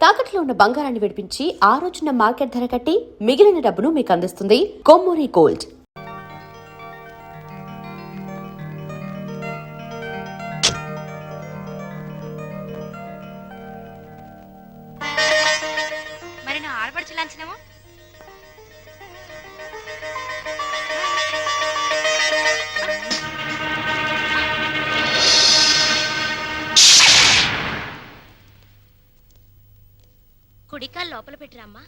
తాకట్లో ఉన్న బంగారాన్ని విడిపించి ఆ రోజున మార్కెట్ ధర కట్టి మిగిలిన డబ్బును మీకు అందిస్తుంది కొమ్మూరి గోల్డ్. మరి నా ఆడపడుచు లాంఛనమో కుడికాలు లోపల పెట్టిరమ్మా.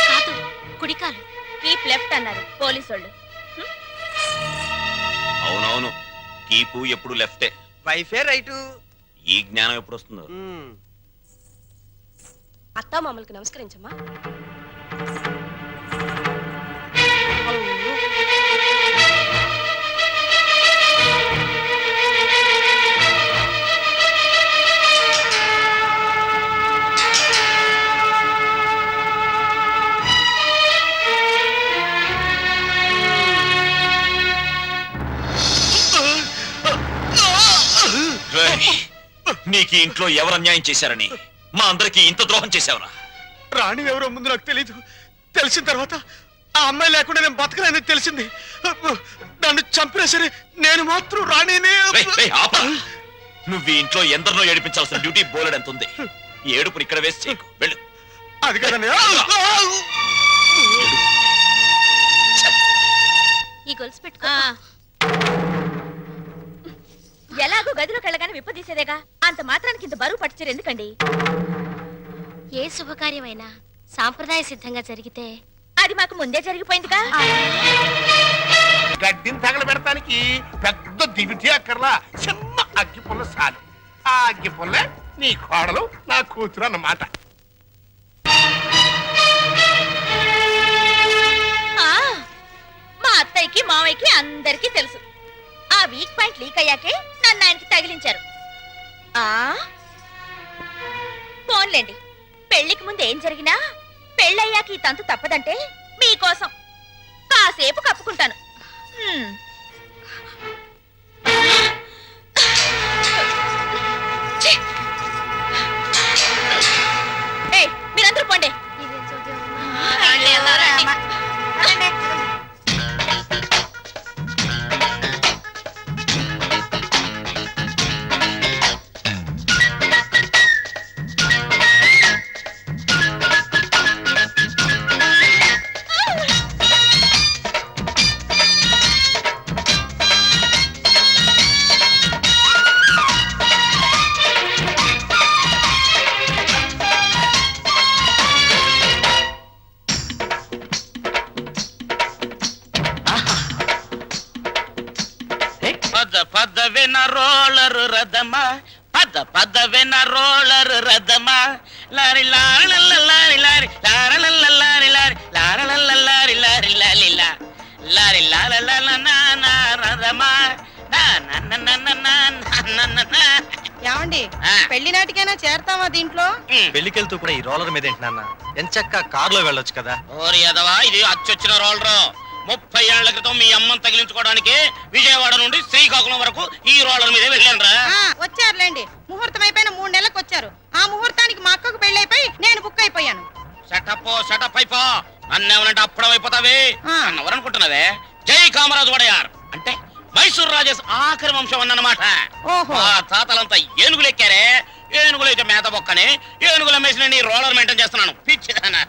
కాదు, కుడికాలు. కీప్ లెఫ్ట్ అన్నారు పోలీసోళ్ళు. అవునవును, కీపు ఎప్పుడు లెఫ్టే, వైఫే రైటు. ఈ జ్ఞానం ఎప్పుడు వస్తుందో. అత్తా మామూలుకి నమస్కరించమ్మా. నీకు ఇంట్లో ఎవరు అన్యాయం చేశారని మా అందరికి ఇంత ద్రోహం చేశావురా? రాణి ఎవరో ముందు నాకు తెలీదు. తెలిసిన తర్వాత ఆ అమ్మాయి లేకుండా నేను బతకలేని తెలిసింది. నన్ను చంపినా సరే నేను మాత్రం రాణినే. నువ్వు ఈ ఇంట్లో ఎందరినో ఏడిపించాల్సిన డ్యూటీ బోలెడ్ ఎంత ఉంది. ఏడుపుని ఇక్కడ వేసి చేయకు, వెళ్ళు. అది కదండి. ఈ గొలుసు పెట్టుకో. ఎలాగో గదిలోకి వెళ్ళగానే విప్పదీసేదేగా, అంత మాత్రానికి ఇంత బరువు పట్టుచీర ఎందుకండి? ఏ శుభకార్యమైనా సాంప్రదాయ సిద్ధంగా జరిగితే అది మాకు ముందే జరిగిపోయిందిగా. గడ్డిని తగలబెడటానికి పెద్ద దివిటి అక్కర్లా, చిన్న అగ్గి పుల్ల చాలు. ఆ అగ్గి పుల్ల నీ కోడలు నా కూతురు అన్నమాట. మా అత్తయ్యకి మావయ్యకి అందరికీ తెలుసు. ఆ వీక్ పాయింట్ లీక్ అయ్యాకే నన్ను ఆయనకి తగిలించారు. ఫోన్లేండి, పెళ్లికి ముందు ఏం జరిగినా పెళ్ళయ్యాక ఈ తంతు తప్పదంటే మీకోసం కాసేపు కప్పుకుంటాను. మీరందరూ పోండి. పదవిన రోలరు రథమా, పదవిన రోలరు రథమా, లారి లారి లారి లారి లారి లారి లారి లారి లారి లారి లారి లాల రథమా. ఏమండి, పెళ్లి నాటికైనా చేరతావా దీంట్లో? పెళ్లికెళ్తూ కూడా ఈ రోలర్ మీద ఏంటి నాన్న? ఎంచక్క కారులో వెళ్ళొచ్చు కదా. ఓరి యదవా, ఇది అచ్చొచ్చిన రోలరు. 30 ఏళ్ల క్రితం మీ అమ్మని తగిలించుకోవడానికి విజయవాడ నుండి శ్రీకాకుళం వరకు ఈ రోలర్ మీదే వెళ్ళాను. వచ్చారులేండి, ముహూర్తం అయిపోయిన 3 నెలలకు వచ్చారు. ఆ ముహూర్తానికి మా అక్కకు పెళ్ళైపోయి నేను బుక్ అయిపోయాను. షటప్ అయిపో. నన్నేమనంటే అప్పుడం అయిపోతావే అన్నవరనుకుంటున్నావే. జై కామరాజు వడయార్ అంటే మైసూర్ రాజేష్ ఆఖరి వంశం అన్నమాట. ఆ తాతలంతా ఏనుగులు ఎక్కారే. ఏనుగులు అయితే మేత బొక్కని ఏనుగుల మేసిన నీ రోలర్ మెయింటైన్ చేస్తున్నాను. పిచ్చిదానా.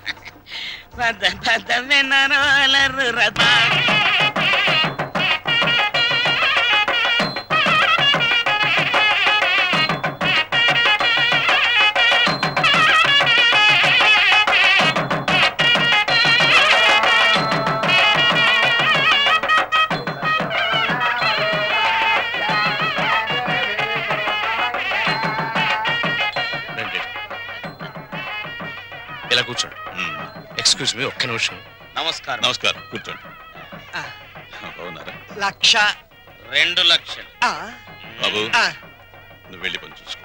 రోలర్ రథ ఇలా కూర్చోండి. ఎక్స్క్యూజ్ మీ, ఒక్క నిమిషం. నమస్కారం. నమస్కారం, కూర్చోండి. బాగున్నారా? 2 లక్షలు. బాబు, నువ్వు వెళ్ళి పని చూసుకో.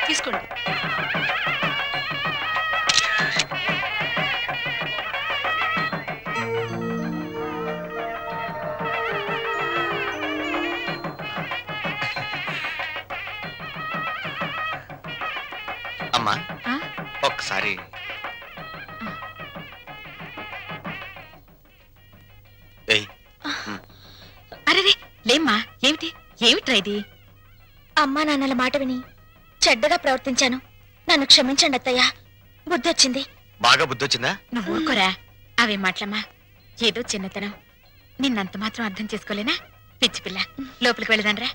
తీసుకోండి. అమ్మా ఒక్కసారి ఏయ్, అరే లేమ్మా, ఏమిటి ఏమిట్రా ఇది? అమ్మా నాన్నల మాట విని చెడ్డగా ప్రవర్తించాను, నన్ను క్షమించండి అత్తయ్య. బుద్ధి వచ్చింది. బాగా బుద్ధి వచ్చిందా? నువ్వు ఊరుకోరా, అవే మాటలమ్మా. ఏదో చిన్నతనం, నిన్నంత మాత్రం అర్థం చేసుకోలేనా? పిచ్చి పిల్ల, లోపలికి వెళ్ళదాన్రా.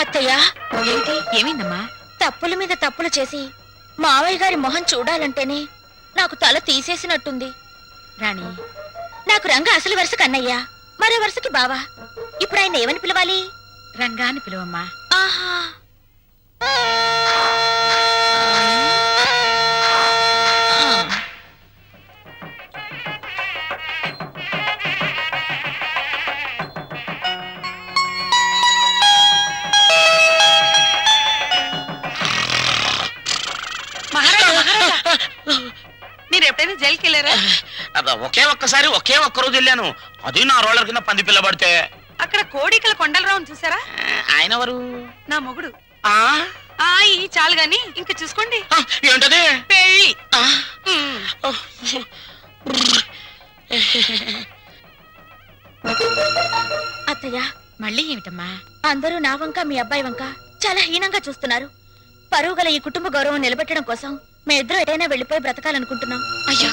అత్తయ్య, ఏమిటి? ఏమైందమ్మా? తప్పుల మీద తప్పులు చేసి మావయ్య గారి మొహం చూడాలంటేనే నాకు తల తీసేసినట్టుంది. రాణి, నాకు రంగ అసలు వరుస కన్నయ్య, మరో వరుసకి బావా. ఇప్పుడు ఆయన ఏమని పిలవాలి? రంగా అని పిలువమ్మా. ఆహా, మీరు ఎప్పుడైనా జైలుకి వెళ్ళారా? ఒకే ఒక్కసారి ఒకే ఒక్క రోజు వెళ్ళాను. అది నా రోలర్ కింద పంది పిల్ల పడితే. అక్కడ కోడికల కొండలరావుని చూసారా? ఆయన ఎవరు? నా మొగుడు. ఆ ఈ చాలు గాని ఇంకా చూసుకోండి. ఏంటది? పెళ్ళి. అత్తయ్య, మళ్ళీ ఏమిటమ్మా? అందరూ నా వంక మీ అబ్బాయి వంక చాలా హీనంగా చూస్తున్నారు. పరువు గల ఈ కుటుంబ గౌరవం నిలబెట్టడం కోసం మేమిద్దరం ఎటైనా వెళ్ళిపోయి బ్రతకాలనుకుంటున్నాం. అయ్యో,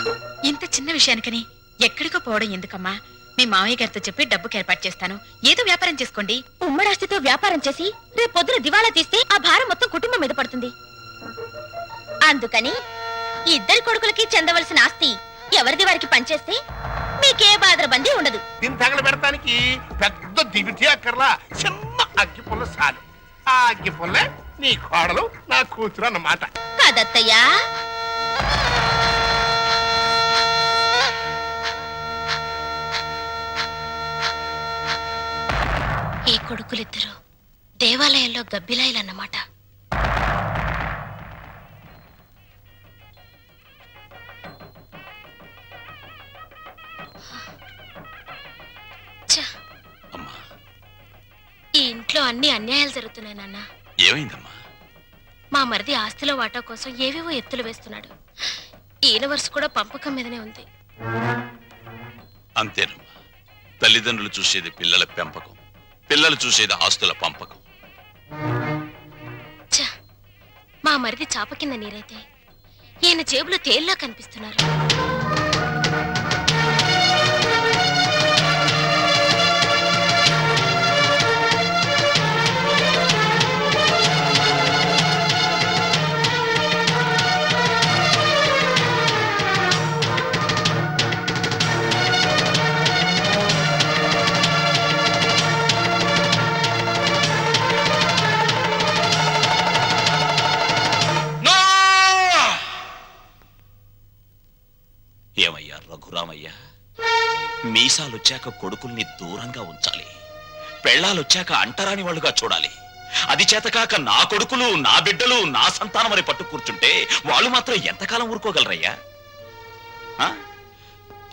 ఇంత చిన్న విషయానికని ఎక్కడికో పోవడం ఎందుకమ్మా? మీ మావయ్య గారితో చెప్పి డబ్బుకి ఏర్పాటు చేస్తాను, ఏదో వ్యాపారం చేసుకోండి. ఉమ్మడాస్తితో వ్యాపారం చేసి రేపు పొద్దున దివాలా తీస్తే ఆ భారం మొత్తం కుటుంబం మీద పడుతుంది. అందుకని ఇద్దరి కొడుకులకి చెందవలసిన ఆస్తి ఎవరిది వారికి పనిచేస్తే మీకే బాధరబందీ ఉండదు. దీన్ని తగల పెడతానికి పెద్ద దివిటి అక్కర్లా, చిన్న అగ్గి పుల్ల చాలు. ఆ అగ్గి పుల్లే నీ కోడలు నా కూతురు అన్నమాట. కదత్తయ్యా? ఈ కొడుకులిద్దరూ దేవాలయంలో గబ్బిలాయిలన్నమాట. ఛ! అమ్మా, ఈ ఇంట్లో అన్ని అన్యాయాలు జరుగుతున్నాయి నాన్న. ఏమైందమ్మా? మా మరిది ఆస్తిలో వాటా కోసం ఏవేవో ఎత్తులు వేస్తున్నాడు. ఈయన వరుస కూడా పంపకం మీదనే ఉంది. అంతేనమ్మా, తల్లిదండ్రులు చూసేది పిల్లల పెంపకం, పిల్లలు చూసేది ఆస్తుల పంపకం. ఛ! మా మరిది చాప కింద నీరైతే ఈయన జేబులో తేల్లా కనిపిస్తున్నారు. ఏమయ్యా రఘురామయ్య, మీసాలొచ్చాక కొడుకుల్ని దూరంగా ఉంచాలి, పెళ్ళాలొచ్చాక అంటరాని వాళ్ళుగా చూడాలి. అది చేతకాక నా కొడుకులు, నా బిడ్డలు, నా సంతానం అని పట్టు కూర్చుంటే వాళ్ళు మాత్రం ఎంతకాలం ఊరుకోగలరయ్యా?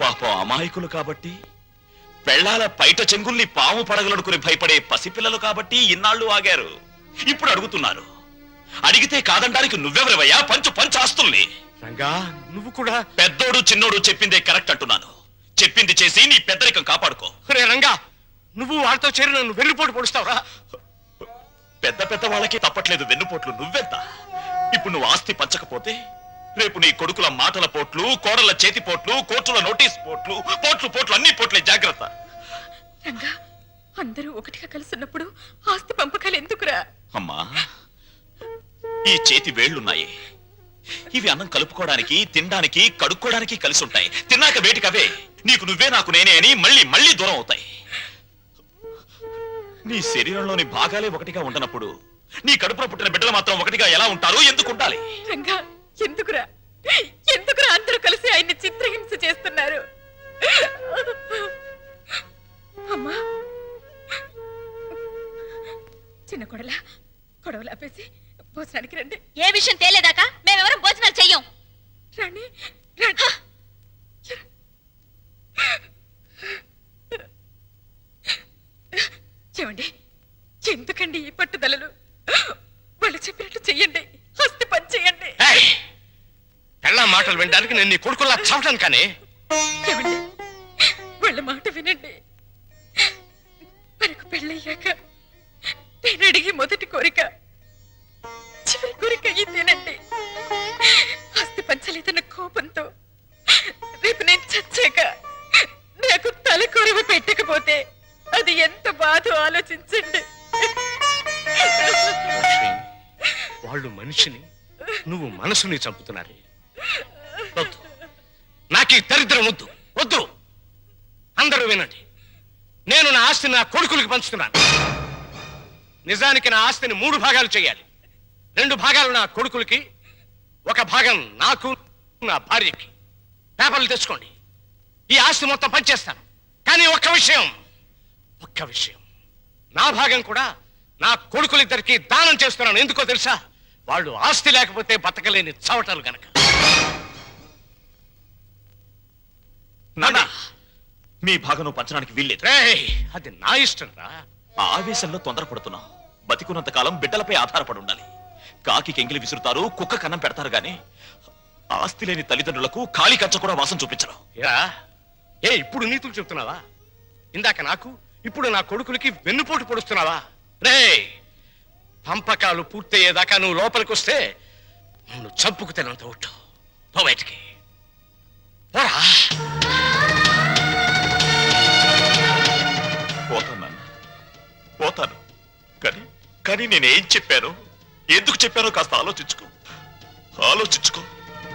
పాపం అమాయకులు కాబట్టి, పెళ్ళాల పైట చెంగుల్ని పాము పడగలనుకుని భయపడే పసిపిల్లలు కాబట్టి ఇన్నాళ్ళు ఆగారు. ఇప్పుడు అడుగుతున్నారు. అడిగితే కాదనడానికి నువ్వెవరివయ్యా? పంచు ఆస్తుల్ని. రంగా, నువ్వు కూడా. పెద్దోడు చిన్నోడు చెప్పిందే కరెక్ట్ అంటున్నాను. చెప్పింది చేసి నీ పెద్దరికం కాపాడుకో. రే రంగా, నువ్వు వాళ్ళతో చేరి నన్ను వెన్నుపోటు పొడుస్తావురా? పెద్ద వాళ్ళకి తప్పట్లేదు వెన్నుపోట్లు, నువ్వెంత? ఇప్పుడు నువ్వు ఆస్తి పంచకపోతే రేపు నీ కొడుకుల మాటల పోట్లు, కోడల చేతి పోట్లు, కోర్టుల నోటీస్ పోట్లు, పోట్లు అన్ని పోట్లే. జాగ్రత్త. రంగా, అందరూ ఒకటిగా కలుసున్నప్పుడు ఆస్తి పంపకాలు ఎందుకురా? అమ్మా, ఈ చేతి వేళ్లున్నాయి, ఇవి అన్నం కలుపుకోవడానికి, తినడానికి, కడుక్కోవడానికి కలిసి ఉంటాయి. తిన్నాక వేటికవే నీకు నువ్వే నాకు నేనే అని మళ్ళీ మళ్ళీ దూరం అవుతాయి. నీ శరీరంలోని భాగాలే ఒకటిగా ఉండనప్పుడు నీ కడుపులో పుట్టిన బిడ్డలు మాత్రం ఒకటిగా ఎలా ఉంటారు? ఎందుకు ఉండాలి? రంగా, ఎందుకురా ఎందుకురా అందరూ కలిసి ఆయన్ని చిత్రహింస చేస్తున్నారు? అమ్మా, చిన్న కొడల కొడవలు ఆపేసి భోజనానికి రండి. ఏ విషయం తేలేదాకా మేమెవరం భోజనాలు చెయ్యం. రండి రండి. ఏమండి, ఎందుకండి ఈ పట్టుదలలు? వాళ్ళు చెప్పినట్టు చెయ్యండి, హస్తి పని చెయ్యండి. పెళ్ళ మాటలు వినడానికి నేను నీ కొడుకులా చావటాను కానీ. ఏమండి, వాళ్ళ మాట వినండి. మనకు పెళ్ళయ్యాక నేను అడిగి మొదటి కోరిక, చివరి కోరిక ఇదేనండి. ఆస్తి పంచలేదన్న కోపంతో రేపు నేను చచ్చాక నాకు తలకొరవ పెట్టకపోతే అది ఎంత బాధో ఆలోచించండి. లక్ష్మి, వాళ్ళు మనిషిని, నువ్వు మనసుని చంపుతున్నారు. వద్దు, నాకు ఈ దరిద్రం వద్దు వద్దు. అందరూ వినండి, నేను నా ఆస్తిని నా కొడుకులకి పంచుతున్నాను. నిజానికి నా ఆస్తిని 3 భాగాలు చేయాలి. 2 భాగాలు నా కొడుకులకి, 1 భాగం నాకు, నా భార్యకి. పేపర్లు తెచ్చుకోండి, ఈ ఆస్తి మొత్తం పంచేస్తాను. కానీ ఒక్క విషయం, నా భాగం కూడా నా కొడుకులిద్దరికి దానం చేస్తున్నాను. ఎందుకో తెలుసా? వాళ్ళు ఆస్తి లేకపోతే బతకలేని చవటలు గనక. నాన్న, మీ భాగం పంచడానికి వీల్లేదు. రేయ్, అది నా ఇష్టం రా. ఆ ఆవేశంలో తొందరపడుతున్నావు. బతికున్నంత కాలం బిడ్డలపై ఆధారపడి ఉండాలి. కాకి కెంగిలి విసురుతారు, కుక్క కన్నం పెడతారు గాని ఆస్తి లేని తల్లిదండ్రులకు ఖాళీ కంచ కూడా వాసన చూపించరు. ఇప్పుడు నీతులు చెప్తున్నావా? ఇందాక నాకు, ఇప్పుడు నా కొడుకులకి వెన్నుపోటు పొడుస్తున్నావా? రే, పంపకాలు పూర్తయ్యేదాకా నువ్వు లోపలికి వస్తే నన్ను చంపుకు తినంత ఒట్టు. పో బయటికి పోరా. పోతాను నాన్న, పోతాను. కానీ నేనేం చెప్పాను, ఎందుకు చెప్పానో కాస్త ఆలోచించుకో.